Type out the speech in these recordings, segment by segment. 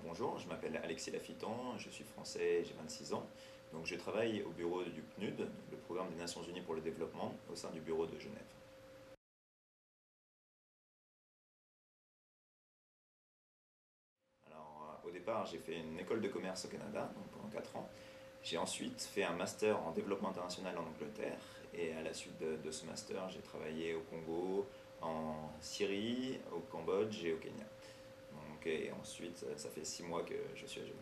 Bonjour, je m'appelle Alexis Lafitan, je suis français, j'ai 26 ans. Donc je travaille au bureau du PNUD, le Programme des Nations Unies pour le développement, au sein du bureau de Genève. Alors au départ, j'ai fait une école de commerce au Canada, donc pendant 4 ans. J'ai ensuite fait un master en développement international en Angleterre et à la suite de ce master, j'ai travaillé au Congo, en Syrie, au Cambodge et au Kenya. Donc, et ensuite, ça fait 6 mois que je suis à Genève.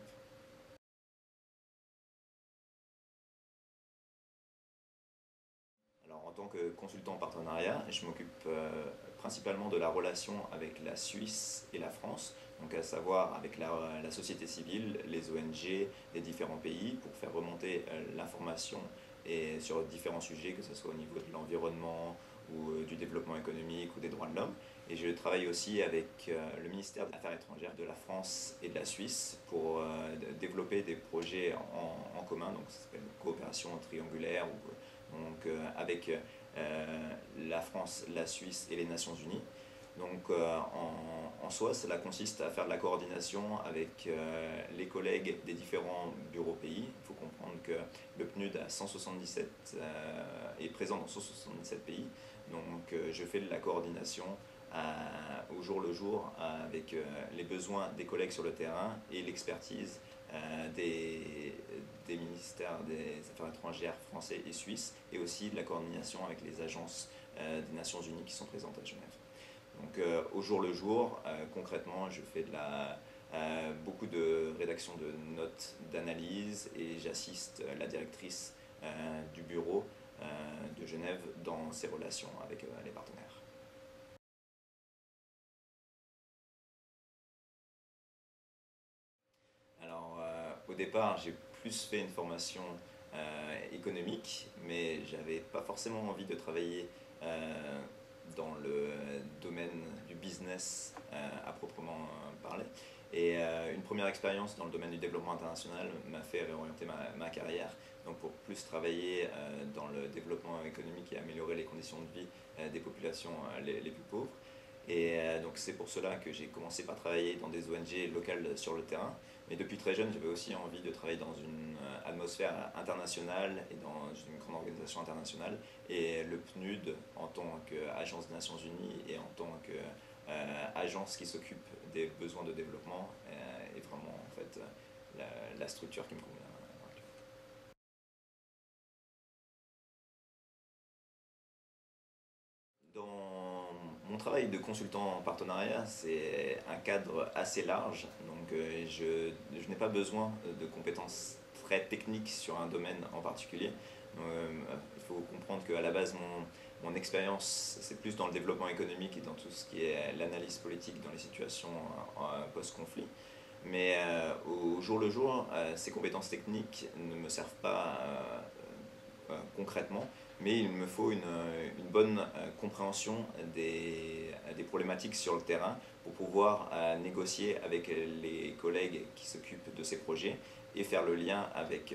Alors, en tant que consultant en partenariat, je m'occupe principalement de la relation avec la Suisse et la France, donc à savoir avec la société civile, les ONG des différents pays, pour faire remonter l'information et sur différents sujets, que ce soit au niveau de l'environnement ou du développement économique ou des droits de l'homme. Et je travaille aussi avec le ministère des Affaires étrangères de la France et de la Suisse pour développer des projets en commun, donc ça s'appelle coopération triangulaire ou avec la France, la Suisse et les Nations Unies. Donc en soi, cela consiste à faire de la coordination avec les collègues des différents bureaux pays. Il faut comprendre que le PNUD a 177, est présent dans 177 pays. Donc je fais de la coordination au jour le jour avec les besoins des collègues sur le terrain et l'expertise des ministères des Affaires étrangères français et suisses, et aussi de la coordination avec les agences des Nations Unies qui sont présentes à Genève. Donc au jour le jour, concrètement, je fais beaucoup de rédaction de notes d'analyse et j'assiste la directrice du bureau de Genève dans ses relations avec les partenaires. Alors, au départ, j'ai plus fait une formation économique, mais j'avais pas forcément envie de travailler dans le domaine du business à proprement parler. Et une première expérience dans le domaine du développement international m'a fait réorienter ma carrière, donc pour plus travailler dans le développement économique et améliorer les conditions de vie des populations les plus pauvres. Et donc c'est pour cela que j'ai commencé par travailler dans des ONG locales sur le terrain. Mais depuis très jeune, j'avais aussi envie de travailler dans une atmosphère internationale et dans une grande organisation internationale. Et le PNUD, en tant qu'agence des Nations Unies et en tant qu'agence qui s'occupe des besoins de développement, est vraiment en fait la structure qui me convient. Dans mon travail de consultant en partenariat, c'est un cadre assez large, donc je n'ai pas besoin de compétences très techniques sur un domaine en particulier. Il faut comprendre qu'à la base, mon expérience, c'est plus dans le développement économique et dans tout ce qui est l'analyse politique dans les situations post-conflit. Mais au jour le jour, ces compétences techniques ne me servent pas concrètement, mais il me faut une bonne compréhension des problématiques sur le terrain pour pouvoir négocier avec les collègues qui s'occupent de ces projets et faire le lien avec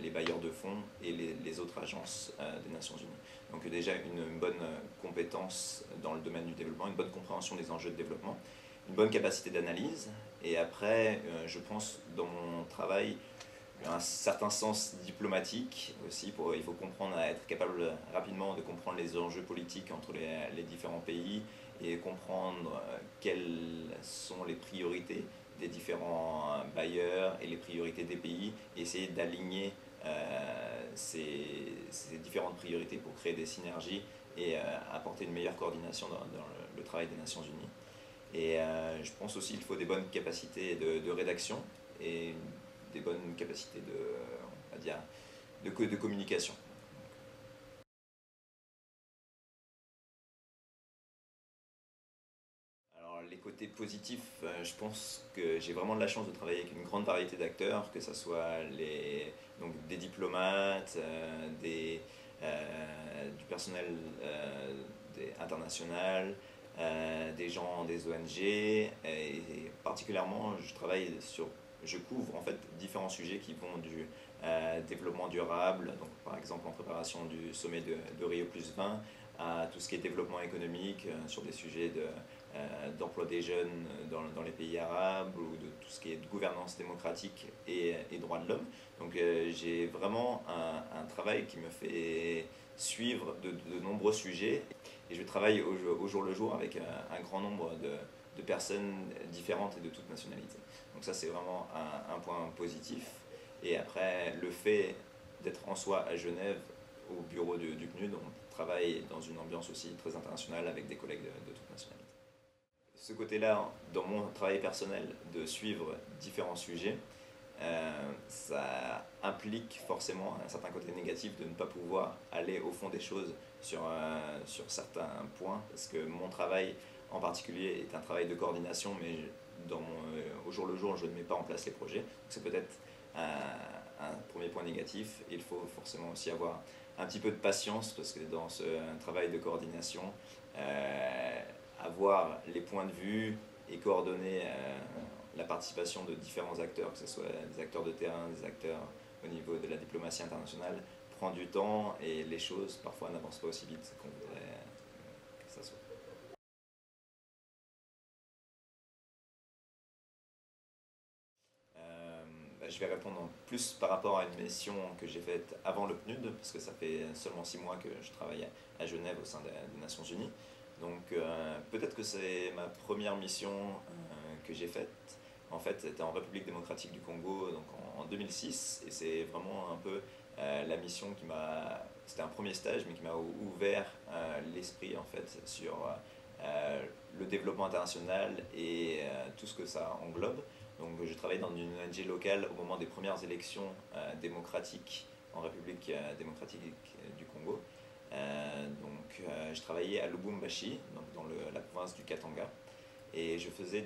les bailleurs de fonds et les autres agences des Nations Unies. Donc déjà une bonne compétence dans le domaine du développement, une bonne compréhension des enjeux de développement, une bonne capacité d'analyse, et après, je pense, dans mon travail, un certain sens diplomatique aussi. Il faut comprendre, être capable rapidement de comprendre les enjeux politiques entre les différents pays et comprendre quelles sont les priorités des différents bailleurs et les priorités des pays, et essayer d'aligner ces différentes priorités pour créer des synergies et apporter une meilleure coordination dans le travail des Nations Unies. Et je pense aussi qu'il faut des bonnes capacités de rédaction et des bonnes capacités on va dire, de communication. Alors les côtés positifs, je pense que j'ai vraiment de la chance de travailler avec une grande variété d'acteurs, que ce soit donc des diplomates, du personnel international, des gens des ONG, et particulièrement je couvre en fait différents sujets qui vont du développement durable, donc par exemple en préparation du sommet de Rio+20, à tout ce qui est développement économique sur des sujets d'emploi des jeunes dans les pays arabes ou de tout ce qui est de gouvernance démocratique et droits de l'homme. Donc j'ai vraiment un travail qui me fait suivre de nombreux sujets et je travaille au jour le jour avec un grand nombre de personnes différentes et de toutes nationalités. Donc ça c'est vraiment un point positif. Et après le fait d'être en soi à Genève au bureau du PNUD, on travaille dans une ambiance aussi très internationale avec des collègues de toutes nationalités. Ce côté-là, dans mon travail personnel, de suivre différents sujets, ça implique forcément un certain côté négatif de ne pas pouvoir aller au fond des choses sur certains points, parce que mon travail en particulier est un travail de coordination, mais au jour le jour, je ne mets pas en place les projets. C'est peut-être un premier point négatif. Il faut forcément aussi avoir un petit peu de patience, parce que dans ce travail de coordination, avoir les points de vue et coordonner la participation de différents acteurs, que ce soit des acteurs de terrain, des acteurs au niveau de la diplomatie internationale, prend du temps et les choses parfois n'avancent pas aussi vite qu'on voudrait que ça soit. Je vais répondre plus par rapport à une mission que j'ai faite avant le PNUD, parce que ça fait seulement 6 mois que je travaille à Genève au sein des Nations Unies. Donc peut-être que c'est ma première mission que j'ai faite. En fait, c'était en République démocratique du Congo donc en 2006, et c'est vraiment un peu la mission qui m'a... C'était un premier stage, mais qui m'a ouvert l'esprit en fait sur le développement international et tout ce que ça englobe. Donc je travaillais dans une ONG locale au moment des premières élections démocratiques en République démocratique du Congo. Je travaillais à Lubumbashi, donc dans la province du Katanga, et je faisais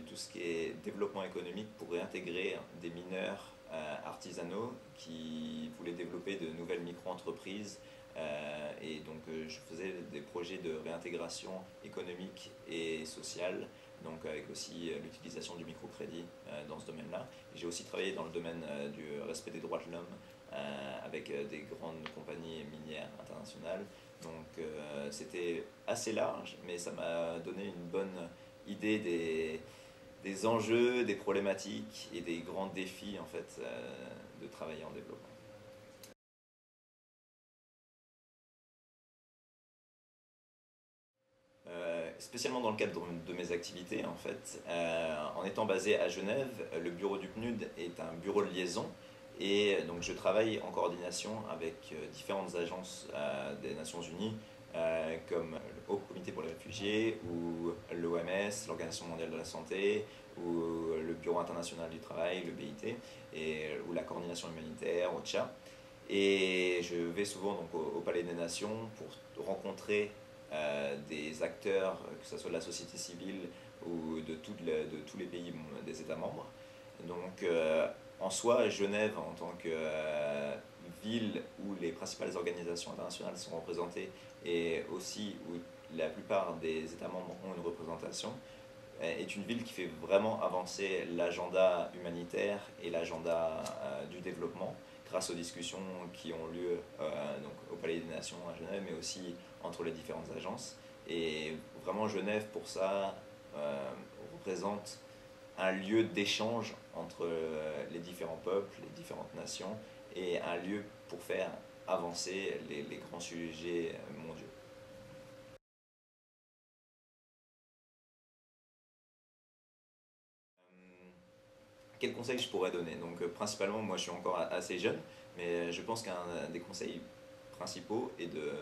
tout ce qui est développement économique pour réintégrer des mineurs artisanaux qui voulaient développer de nouvelles micro-entreprises. Je faisais des projets de réintégration économique et sociale, donc avec aussi l'utilisation du microcrédit dans ce domaine-là. J'ai aussi travaillé dans le domaine du respect des droits de l'homme avec des grandes compagnies minières internationales. Donc c'était assez large, mais ça m'a donné une bonne idée des enjeux, des problématiques et des grands défis en fait, de travailler en développement. Spécialement dans le cadre de mes activités, en fait, en étant basé à Genève, le bureau du PNUD est un bureau de liaison et donc je travaille en coordination avec différentes agences des Nations Unies comme le Haut Comité pour les réfugiés ou l'OMS, l'Organisation mondiale de la santé ou le Bureau international du travail, le BIT, ou la coordination humanitaire, OCHA. Et je vais souvent donc, au Palais des Nations pour rencontrer des acteurs, que ce soit de la société civile ou de tous les pays des États membres. Donc en soi, Genève en tant que ville où les principales organisations internationales sont représentées et aussi où la plupart des États membres ont une représentation, est une ville qui fait vraiment avancer l'agenda humanitaire et l'agenda du développement grâce aux discussions qui ont lieu donc, au Palais des Nations à Genève, mais aussi entre les différentes agences. Et vraiment, Genève, pour ça, représente un lieu d'échange entre les différents peuples, les différentes nations, et un lieu pour faire avancer les grands sujets mondiaux. Quel conseil je pourrais donner? Donc principalement, moi je suis encore assez jeune, mais je pense qu'un des conseils principaux est de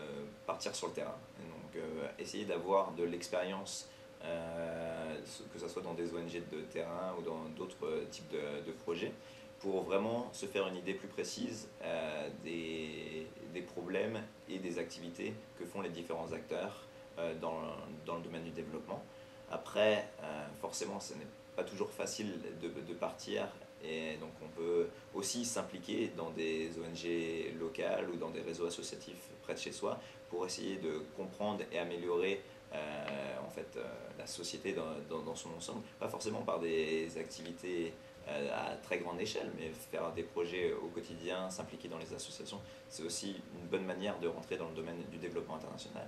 partir sur le terrain. Et donc essayer d'avoir de l'expérience, que ce soit dans des ONG de terrain ou dans d'autres types de projets, pour vraiment se faire une idée plus précise des problèmes et des activités que font les différents acteurs dans le domaine du développement. Après, forcément, ce n'est pas toujours facile de partir et donc on peut aussi s'impliquer dans des ONG locales ou dans des réseaux associatifs près de chez soi pour essayer de comprendre et améliorer en fait, la société dans son ensemble, pas forcément par des activités à très grande échelle, mais faire des projets au quotidien, s'impliquer dans les associations, c'est aussi une bonne manière de rentrer dans le domaine du développement international.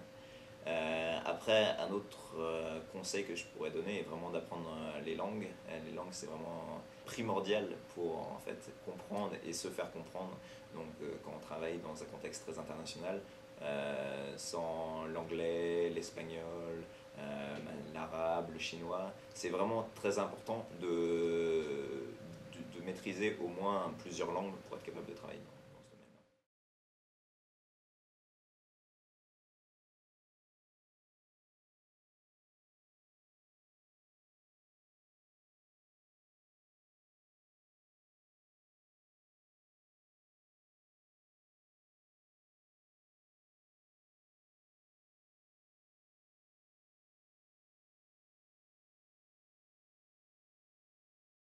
Après, un autre conseil que je pourrais donner est vraiment d'apprendre les langues. Les langues, c'est vraiment primordial pour en fait comprendre et se faire comprendre. Donc, quand on travaille dans un contexte très international, sans l'anglais, l'espagnol, l'arabe, le chinois, c'est vraiment très important de maîtriser au moins plusieurs langues pour être capable de travailler.